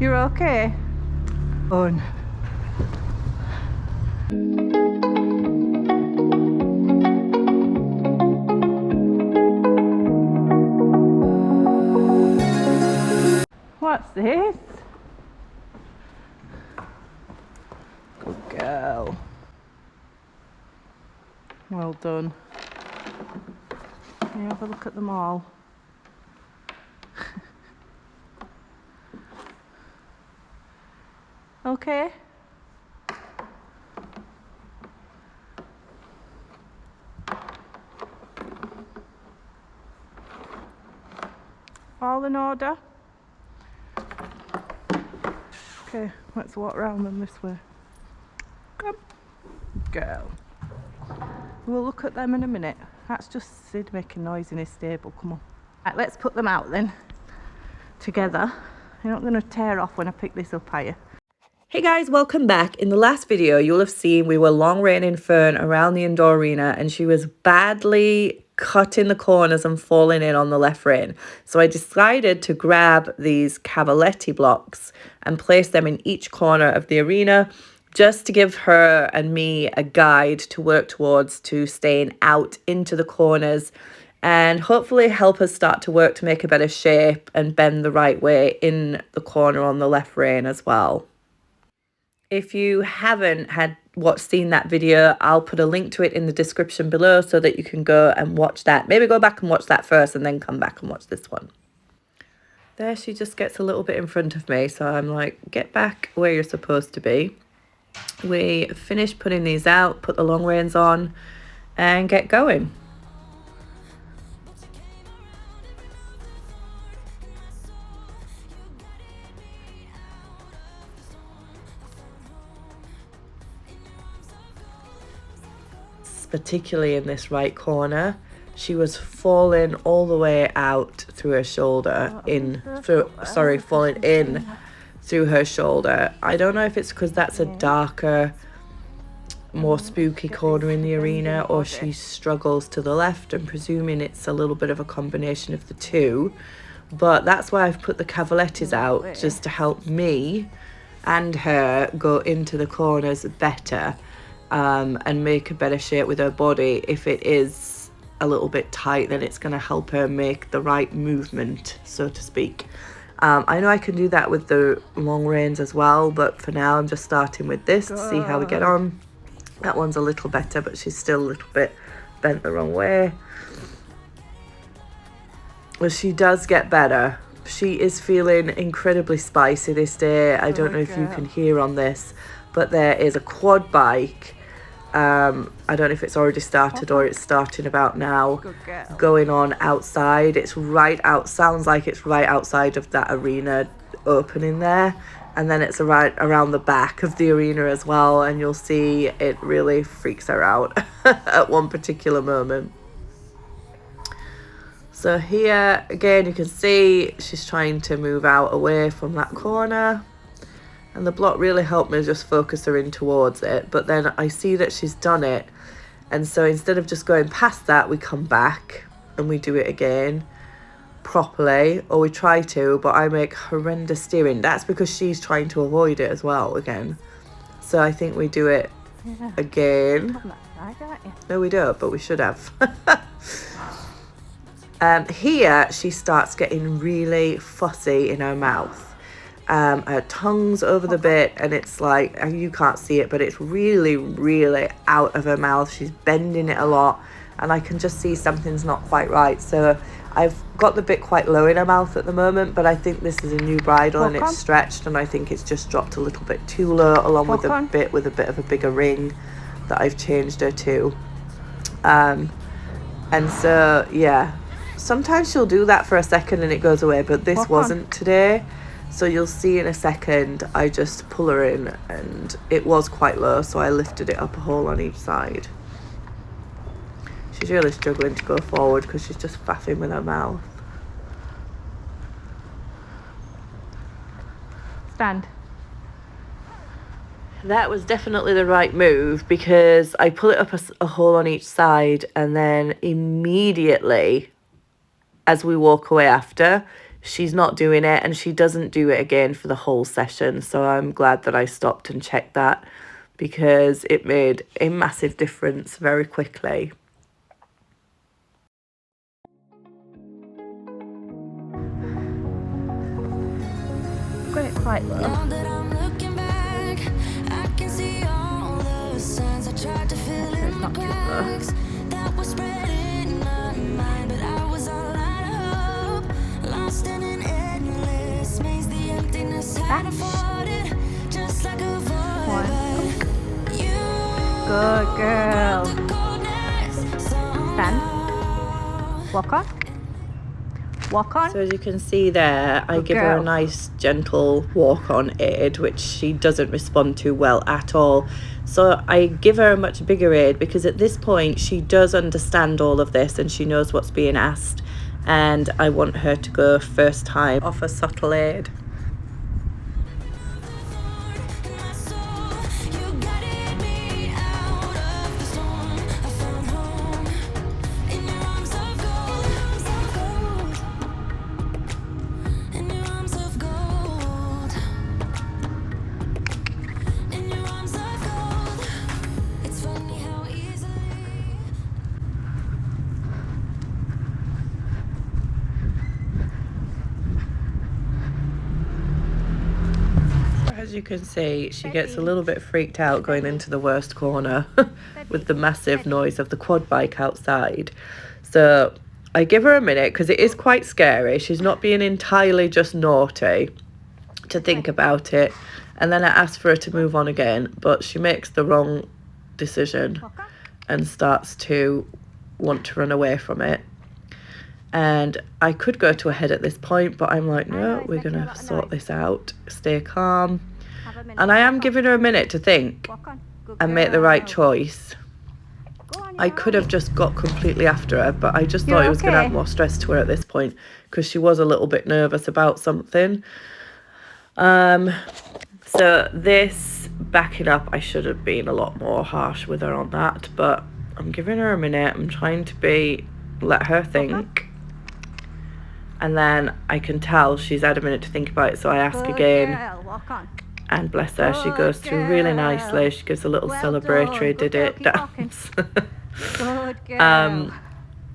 You're okay? Oh, no. What's this? Good girl. Well done. Can you have a look at them all? Okay. All in order? Okay, let's walk around them this way. Come, girl. We'll look at them in a minute. That's just Sid making noise in his stable. Come on. Right, let's put them out then. Together. You're not going to tear off when I pick this up, are you? Hey guys, welcome back. In the last video, you'll have seen we were long reining Fearn around the indoor arena and she was badly cutting the corners and falling in on the left rein. So I decided to grab these cavaletti blocks and place them in each corner of the arena just to give her and me a guide to work towards to staying out into the corners and hopefully help us start to work to make a better shape and bend the right way in the corner on the left rein as well. If you haven't seen that video, I'll put a link to it in the description below so that you can go and watch that. Maybe go back and watch that first and then come back and watch this one. There she just gets a little bit in front of me, so I'm like, get back where you're supposed to be. We finished putting these out, put the long reins on and get going. Particularly in this right corner, she was falling all the way out through her shoulder, falling in through her shoulder. I don't know if it's because that's a darker, more spooky corner in the arena, or she struggles to the left. I'm presuming it's a little bit of a combination of the two, but that's why I've put the cavalettis out, just to help me and her go into the corners better. And make a better shape with her body. If it is a little bit tight, then it's going to help her make the right movement, so to speak. I know I can do that with the long reins as well, but for now I'm just starting with this to see how we get on. That one's a little better, but she's still a little bit bent the wrong way. Well, she does get better. She is feeling incredibly spicy this day. I don't know if you can hear on this, but there is a quad bike. I don't know if it's already started or it's starting about now, going on outside. It's right out, sounds like it's right outside of that arena opening there, and then it's right around the back of the arena as well, and you'll see it really freaks her out at one particular moment. So here again you can see she's trying to move out away from that corner. And the block really helped me just focus her in towards it. But then I see that she's done it. And so instead of just going past that, we come back and we do it again properly. Or we try to, but I make horrendous steering. That's because she's trying to avoid it as well again. So I think we do it again. No, we don't, but we should have. Here, she starts getting really fussy in her mouth. Her tongue's over the bit, and it's like, you can't see it, but it's really, really out of her mouth. She's bending it a lot, and I can just see something's not quite right. So I've got the bit quite low in her mouth at the moment, but I think this is a new bridle and it's stretched, and I think it's just dropped a little bit too low, along with a bit of a bigger ring that I've changed her to. And so yeah, sometimes she'll do that for a second and it goes away, but this wasn't today. So you'll see in a second, I just pull her in, and it was quite low, so I lifted it up a hole on each side. She's really struggling to go forward because she's just faffing with her mouth. Stand. That was definitely the right move, because I pull it up a hole on each side, and then immediately, as we walk away after, she's not doing it, and she doesn't do it again for the whole session. So I'm glad that I stopped and checked that, because it made a massive difference very quickly. Got it quite low. Now that I'm looking back, I can see all the signs I tried to fill in the cracks that were spreading my mind, but I was all out of hope, lost in an endless maze. The emptiness had afforded, just like a void. But you Good girl. the coldness Stand. Walk on. Walk on. So as you can see there, I Good give her a girl. nice gentle walk on aid, which she doesn't respond to well at all. So I give her a much bigger aid, because at this point she does understand all of this and she knows what's being asked, and I want her to go first time off a subtle aid. in my soul. You guided me out of the storm. I found home in your arms of gold. In your arms of gold. In your arms of gold. It's funny how easily. As you can see, she gets a little bit freaked out going into the worst corner with the massive noise of the quad bike outside. So I give her a minute, because it is quite scary. She's not being entirely just naughty, to think about it. And then I ask for her to move on again, but she makes the wrong decision Walk on. and starts to want to run away from it. And I could go to a head at this point, but I'm like, no, we're going to sort this out. Stay calm. Have a minute. And I am Walk on. giving her a minute to think Walk on. Good and make the right girl. choice. Go on, I you're could on. have just got completely after her, but I just You're thought it was going to add okay. more stress to her at this point, because she was a little bit nervous about something. So this backing up, I should have been a lot more harsh with her on that, but I'm giving her a minute. I'm trying to let her think. And then I can tell she's had a minute to think about it, so I ask Good again. girl. Walk on. And bless her, she Good goes through really girl. nicely. She gives a little Well celebratory done. Good did girl, it keep walking. dance. Good girl.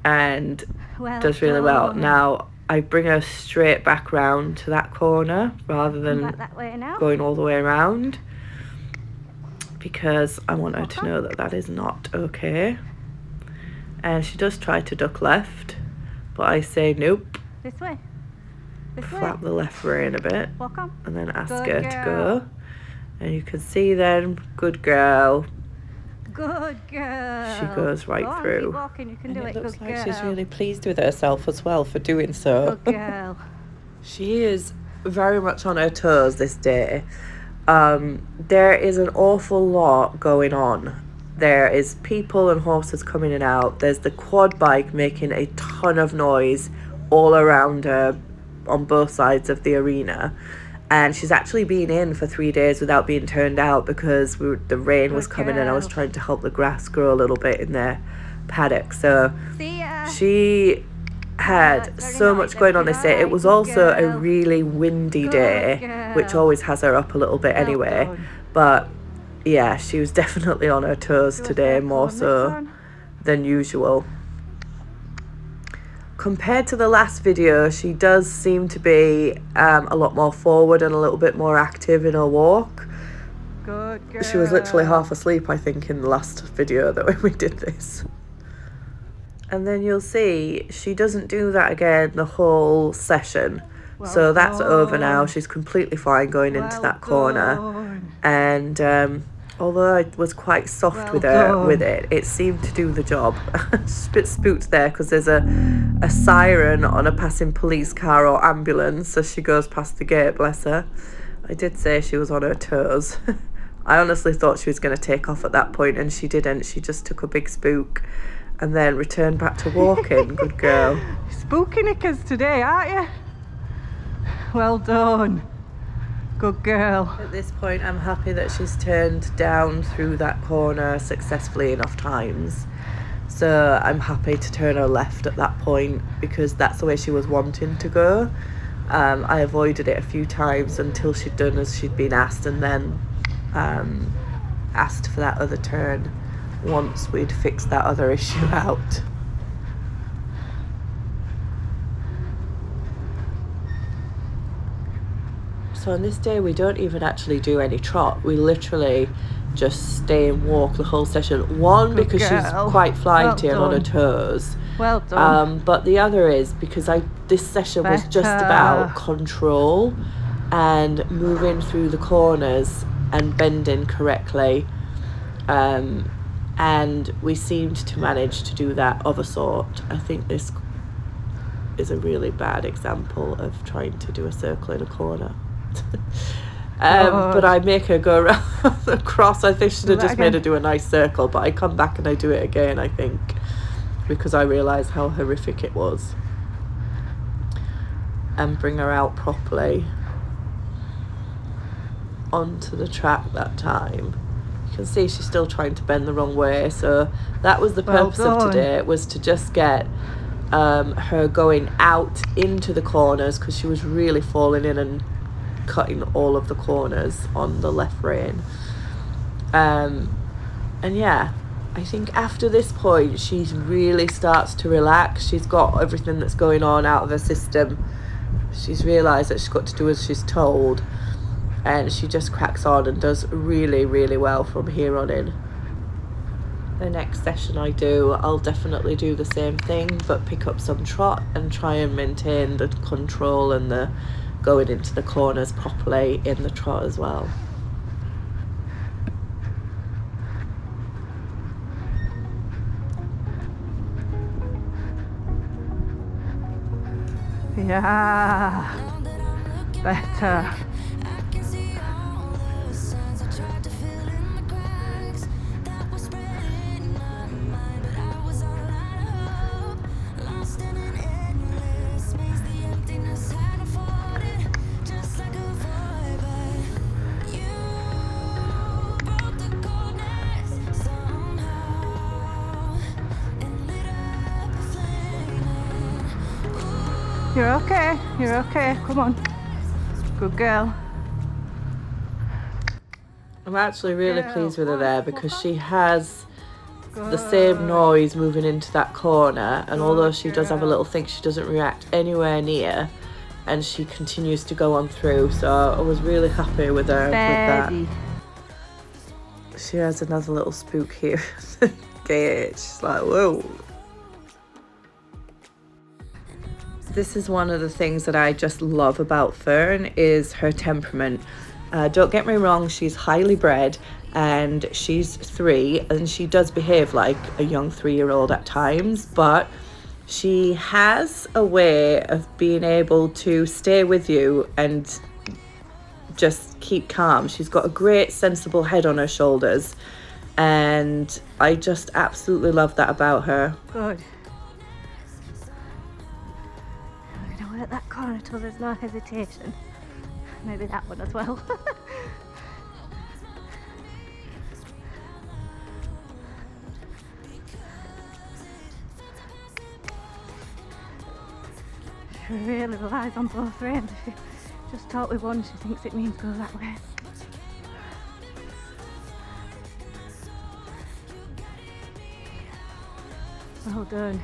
And Well does really well. done. Now I bring her straight back round to that corner rather Come than back that way now. going all the way around, because I want her to know that that is not okay. And she does try to duck left, but I say nope, This way. This flap way. the left rein a bit, Walk on. and then ask Good her to girl. go. And you can see then, good girl, Good girl. she goes right Go on, through. Keep walking. You can And do it it. looks Good like girl. she's really pleased with herself as well for doing so. Good girl. She is very much on her toes this day. There is an awful lot going on. There is people and horses coming in and out. There's the quad bike making a ton of noise all around her on both sides of the arena. And she's actually been in for 3 days without being turned out, because the rain was Good coming and I was girl. trying to help the grass grow a little bit in their paddock. So See ya. she had That's very so nice, much going on this day. It was also a girl. really windy Good day, which girl. always has her up a little bit Well anyway. done. But yeah, she was definitely on her toes Do a today, circle more on this so one. than usual. Compared to the last video, she does seem to be a lot more forward and a little bit more active in her walk. Good girl. She was literally half asleep, I think, in the last video that when we did this. And then you'll see she doesn't do that again the whole session. Well So that's over now. done. she's completely fine going into Well that corner. done. And although I was quite soft Well with her with done. it seemed to do the job. She's a bit spooked there because there's a siren on a passing police car or ambulance, so she goes past the gate, bless her. I did say she was on her toes. I honestly thought she was going to take off at that point, and she didn't. She just took a big spook and then returned back to walking. Good girl. Spooky knickers today, aren't you? Well done. Good girl. At this point, I'm happy that she's turned down through that corner successfully enough times. So I'm happy to turn her left at that point, because that's the way she was wanting to go. I avoided it a few times until she'd done as she'd been asked, and then asked for that other turn once we'd fixed that other issue out. So on this day we don't even actually do any trot. We literally just stay and walk the whole session. One, Good because girl. she's quite flighty and on her done. toes. Well done. But the other is because this session was just about control and moving through the corners and bending correctly. And we seemed to manage to do that of a sort. I think this is a really bad example of trying to do a circle in a corner. But I make her go around across. I think should have just made her do a nice circle, but I come back and I do it again, I think, because I realise how horrific it was. And bring her out properly onto the track that time. You can see she's still trying to bend the wrong way, so that was the purpose of today, was to just get her going out into the corners, because she was really falling in and cutting all of the corners on the left rein. And yeah, I think after this point she really starts to relax. She's got everything that's going on out of her system. She's realised that she's got to do as she's told, and she just cracks on and does really, really well from here on in. The next session I do, I'll definitely do the same thing, but pick up some trot and try and maintain the control and the going into the corners properly in the trot as well. Yeah. Better. I can see all the signs I tried to fill in the cracks that were spreading in my mind, but I was all out of hope, lost in an endless maze. The emptiness had unfolded just like a void, but you broke the coldness somehow and lit up a flame. You're okay. You're okay. Come on. Good girl. I'm actually really pleased with her there, because she has the Good. same noise moving into that corner, and although she does have a little think, she doesn't react anywhere near, and she continues to go on through. So I was really happy with her Steady. with that. She has another little spook here. Gauge. She's like, whoa. This is one of the things that I just love about Fearn, is her temperament. Don't get me wrong, she's highly bred and she's 3 and she does behave like a young 3-year-old at times, but she has a way of being able to stay with you and just keep calm. She's got a great sensible head on her shoulders, and I just absolutely love that about her. Good. I'm going to work that corner till there's no hesitation. Maybe that one as well. She really relies on both reins. If you just talk with one, she thinks it means go that way. Well done.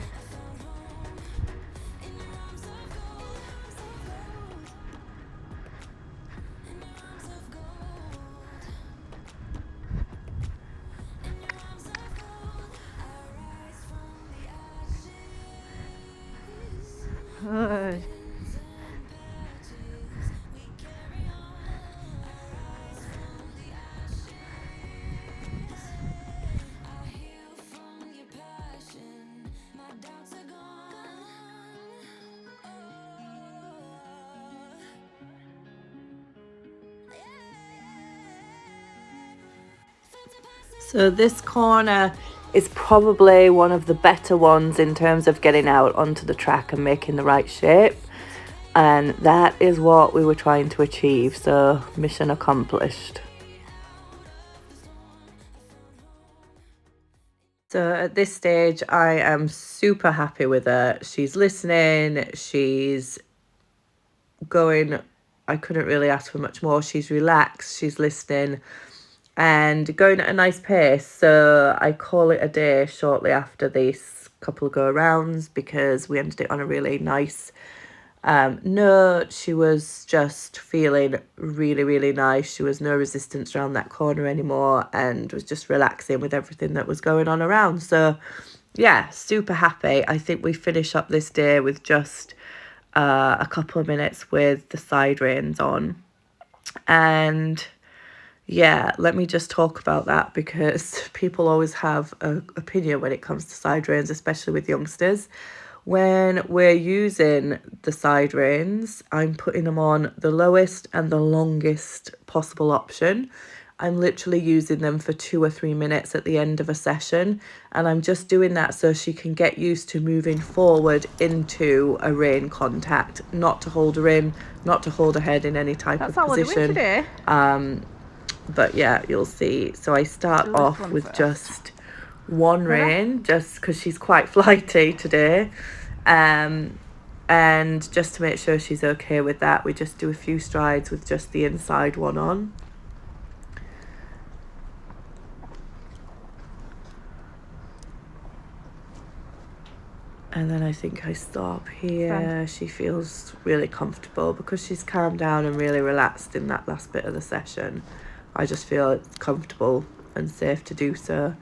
Good. So this corner is probably one of the better ones in terms of getting out onto the track and making the right shape, and that is what we were trying to achieve, so mission accomplished. So at this stage I am super happy with her. She's listening, she's going, I couldn't really ask for much more. She's relaxed, she's listening and going at a nice pace. So I call it a day shortly after this couple of go rounds, because we ended it on a really nice note. She was just feeling really, really nice. She was no resistance around that corner anymore and was just relaxing with everything that was going on around. So yeah, super happy. I think we finish up this day with just a couple of minutes with the side reins on. And yeah, let me just talk about that, because people always have an opinion when it comes to side reins, especially with youngsters. When we're using the side reins, I'm putting them on the lowest and the longest possible option. I'm literally using them for 2 or 3 minutes at the end of a session, and I'm just doing that so she can get used to moving forward into a rein contact, not to hold her in, not to hold her head in any type of position. Today. But yeah, you'll see. So I start off with first. Just one rein, just because she's quite flighty today, and just to make sure she's okay with that, we just do a few strides with just the inside one on. And then I think I stop here. She feels really comfortable because she's calmed down and really relaxed in that last bit of the session. I just feel it's comfortable and safe to do so.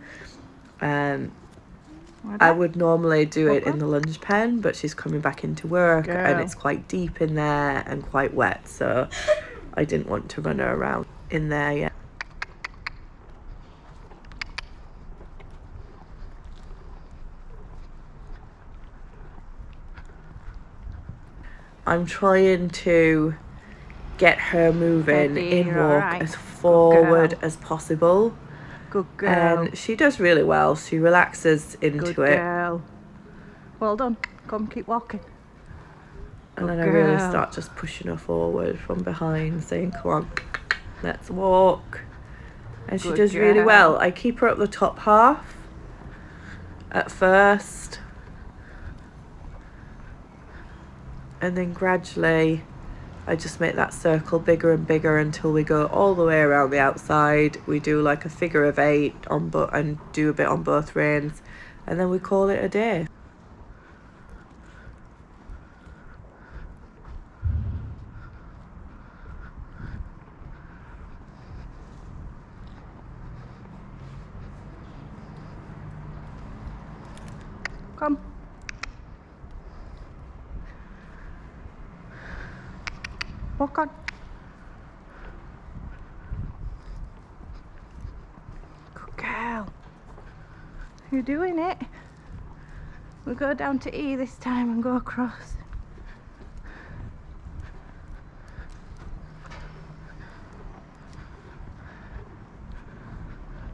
I would normally do it in the lunge pen, but she's coming back into work and it's quite deep in there and quite wet, so I didn't want to run her around in there yet. I'm trying to get her moving in walk as forward as possible. Good girl. And she does really well. She relaxes into it. Good girl. Well done. Come, keep walking. And then I really start just pushing her forward from behind, saying, come on, let's walk. And she does really well. I keep her up the top half at first. And then gradually I just make that circle bigger and bigger until we go all the way around the outside. We do like a figure of 8 on and do a bit on both reins, and then we call it a day. Come. Walk on. Good girl. You're doing it. We'll go down to E this time and go across.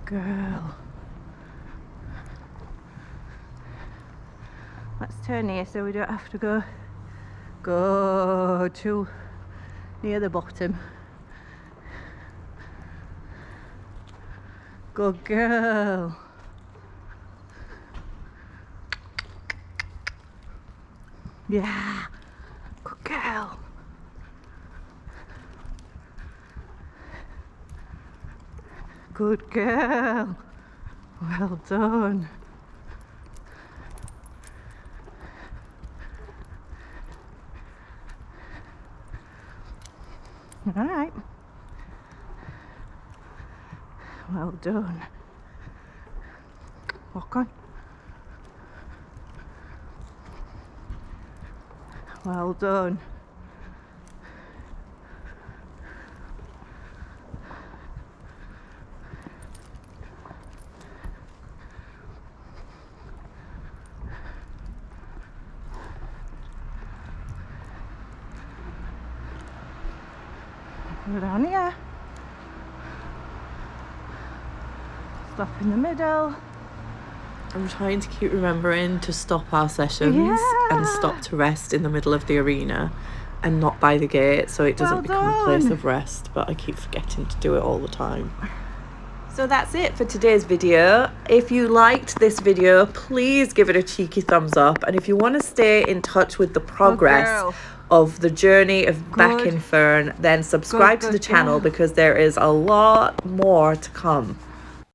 Girl. Let's turn here so we don't have to go too near the bottom. Good girl. Yeah. Good girl. Good girl. Well done. All right. Well done. Walk on. Well done. Go down here. Stop in the middle. I'm trying to keep remembering to stop our sessions and stop to rest in the middle of the arena and not by the gate, so it doesn't become a place of rest, but I keep forgetting to do it all the time. So that's it for today's video. If you liked this video, please give it a cheeky thumbs up, and if you want to stay in touch with the progress of the journey of back in Fearn, then subscribe to the channel because there is a lot more to come.